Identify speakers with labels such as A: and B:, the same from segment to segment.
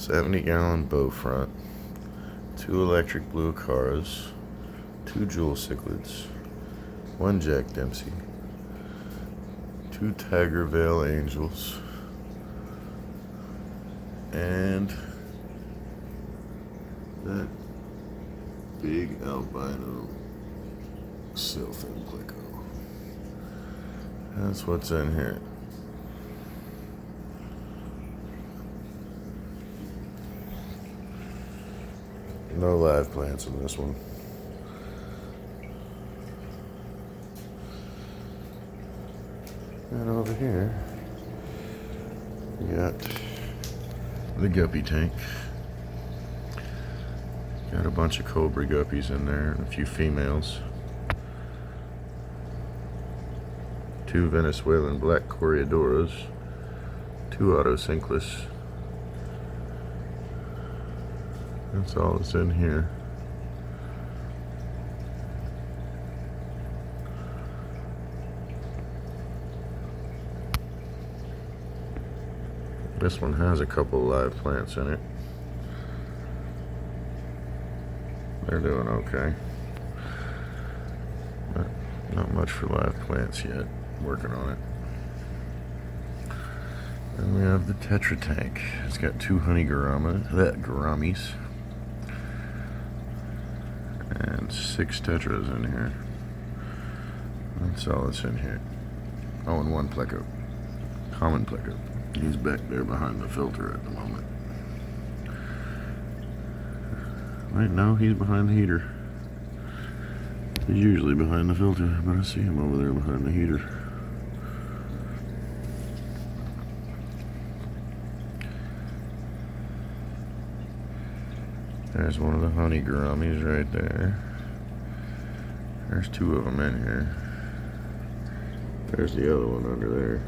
A: 70-gallon bow front, 2 electric blue cars, 2 Jewel cichlids, 1 Jack Dempsey, 2 Tiger Vale Angels, and that big albino sailfin pleco. That's what's in here. No live plants in this one. And over here, we got the guppy tank. Got a bunch of cobra guppies in there and a few females. 2 Venezuelan black Correadoras, 2 Autocinclus. That's all that's in here. This one has a couple live plants in it. They're doing okay. But not much for live plants yet. Working on it. Then we have the Tetra tank. It's got 2 honey gouramis. And 6 tetras in here. That's all that's in here. Oh, and 1 pleco. Common pleco. He's back there behind the filter at the moment. Wait, no, he's behind the heater. He's usually behind the filter, but I see him over there behind the heater. There's one of the honey gouramis right there. There's 2 of them in here. There's the other one under there.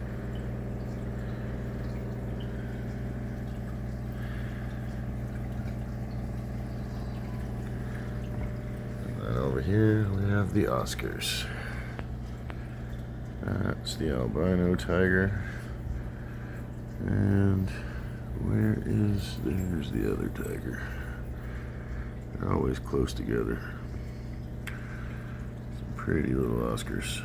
A: Over here we have the Oscars. That's the albino tiger. And there's the other tiger. They're always close together. Some pretty little Oscars.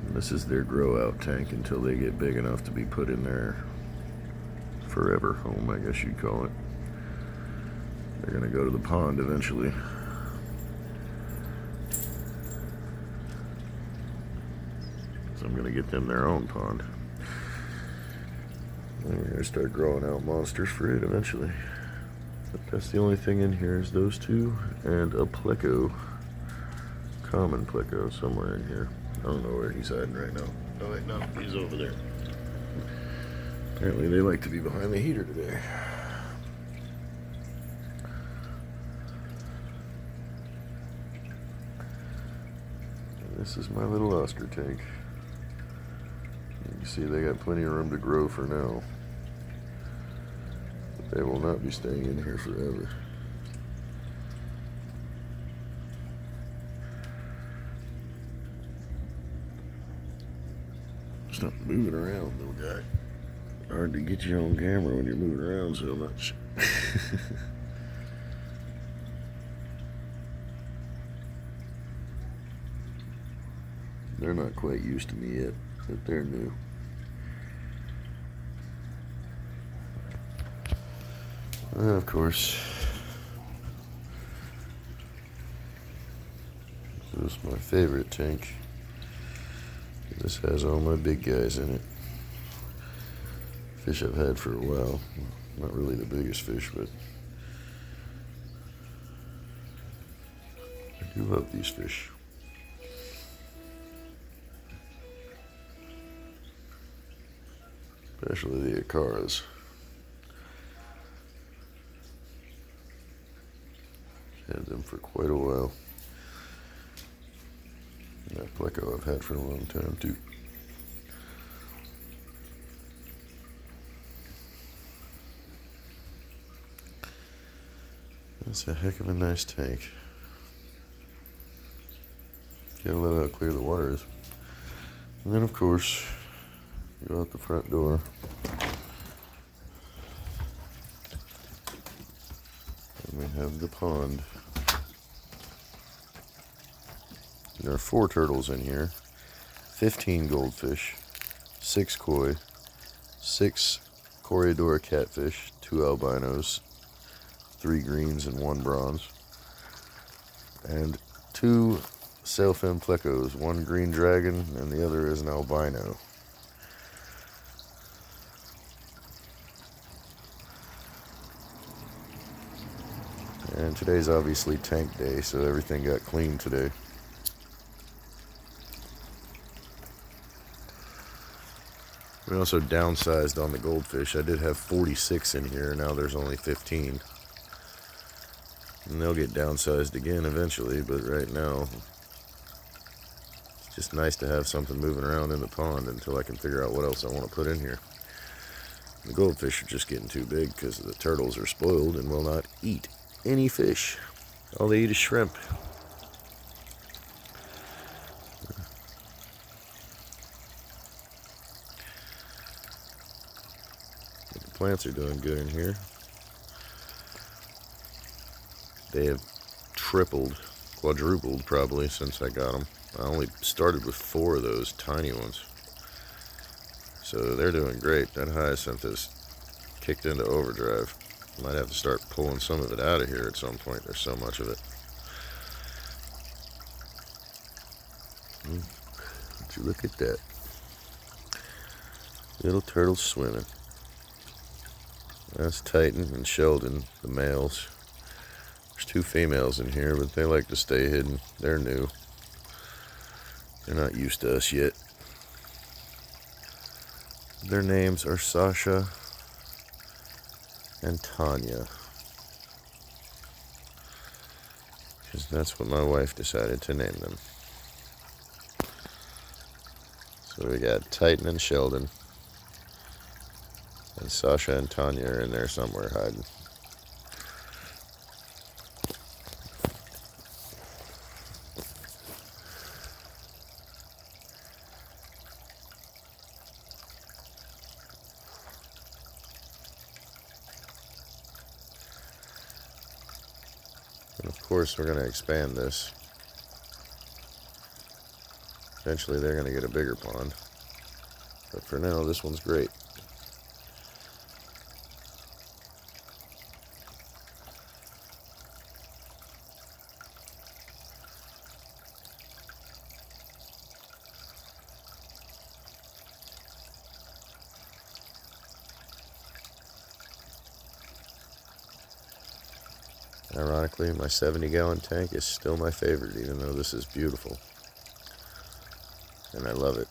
A: And this is their grow out tank until they get big enough to be put in their forever home, I guess you'd call it. They're gonna go to the pond eventually. So I'm gonna get them their own pond. And we're gonna start growing out monsters for it eventually. But that's the only thing in here is those 2 and a pleco, common pleco somewhere in here. I don't know where he's hiding right now. Oh wait, no, he's over there. Apparently they like to be behind the heater today. And this is my little Oscar tank. You see they got plenty of room to grow for now. But they will not be staying in here forever. Stop moving around, little guy. Hard to get you on camera when you're moving around so much. They're not quite used to me yet, but they're new. And of course, this is my favorite tank. This has all my big guys in it. Fish I've had for a while. Not really the biggest fish, but I do love these fish. Especially the Acaras. Had them for quite a while. And that pleco I've had for a long time too. That's a heck of a nice tank. Gotta let out clear the water is. And then of course, go out the front door. And we have the pond. There are 4 turtles in here, 15 goldfish, 6 koi, 6 Corridor catfish, 2 albinos, 3 greens and 1 bronze, and 2 sailfin plecos, 1 green dragon and the other is an albino. And today's obviously tank day, so everything got cleaned today. We also downsized on the goldfish. I did have 46 in here, now there's only 15. And they'll get downsized again eventually, but right now, it's just nice to have something moving around in the pond until I can figure out what else I want to put in here. The goldfish are just getting too big because the turtles are spoiled and will not eat any fish. All they eat is shrimp. But the plants are doing good in here. They have tripled, quadrupled probably since I got them. I only started with 4 of those tiny ones. So they're doing great. That hyacinth is kicked into overdrive. Might have to start pulling some of it out of here at some point. There's so much of it. Would you look at that? Little turtles swimming. That's Titan and Sheldon, the males. There's 2 females in here, but they like to stay hidden. They're new. They're not used to us yet. Their names are Sasha and Tanya, because that's what my wife decided to name them. So we got Titan and Sheldon, and Sasha and Tanya are in there somewhere hiding. And of course we're going to expand this. Eventually they're going to get a bigger pond. But for now, this one's great. Ironically, my 70-gallon tank is still my favorite, even though this is beautiful. And I love it.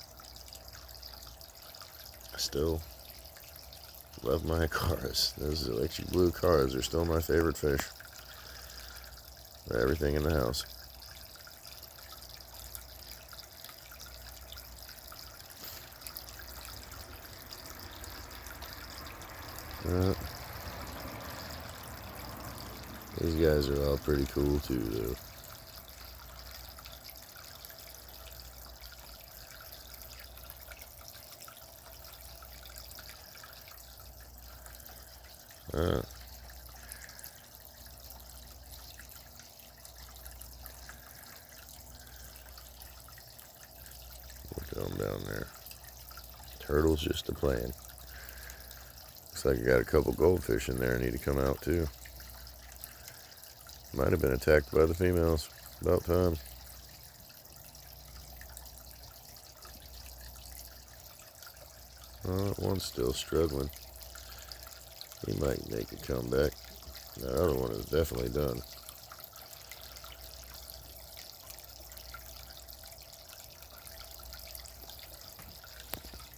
A: I still love my cars. Those electric blue cars are still my favorite fish. For everything in the house. These guys are all pretty cool too, though. Look at them down there. Turtles just a-playing. Looks like I got a couple goldfish in there I need to come out too. Might have been attacked by the females. About time. One's still struggling. He might make a comeback. The other one is definitely done.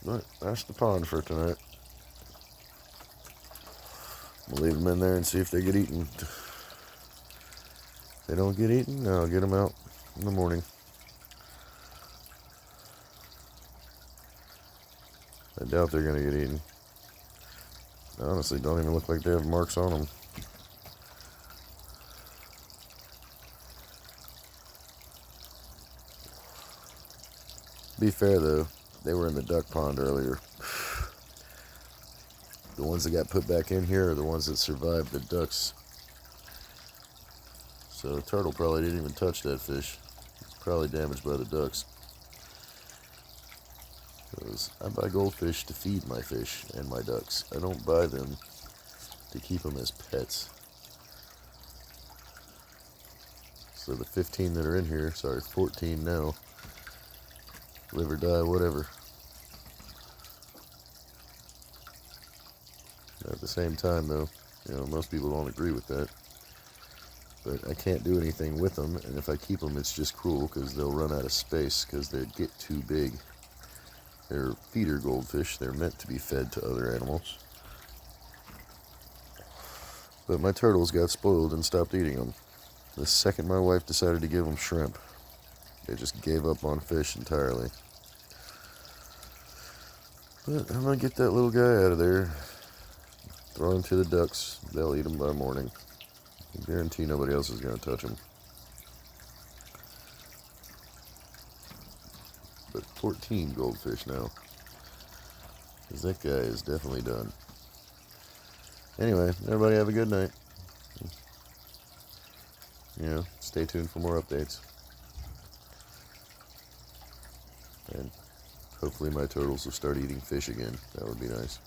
A: But that's the pond for tonight. We'll leave them in there and see if they get eaten. If they don't get eaten, I'll get them out in the morning. I doubt they're going to get eaten. They honestly don't even look like they have marks on them. Be fair though, they were in the duck pond earlier. The ones that got put back in here are the ones that survived the ducks So the turtle probably didn't even touch that fish. It's probably damaged by the ducks. Because I buy goldfish to feed my fish and my ducks. I don't buy them to keep them as pets. So the 15 that are in here, sorry, 14 now, live or die, whatever. At the same time, though, you know, most people don't agree with that. But I can't do anything with them, and if I keep them, it's just cruel because they'll run out of space because they get too big. They're feeder goldfish. They're meant to be fed to other animals. But my turtles got spoiled and stopped eating them. The second my wife decided to give them shrimp, they just gave up on fish entirely. But I'm going to get that little guy out of there. Throw him to the ducks. They'll eat him by morning. I guarantee nobody else is going to touch him. But 14 goldfish now. Because that guy is definitely done. Anyway, everybody have a good night. You know, stay tuned for more updates. And hopefully my turtles will start eating fish again. That would be nice.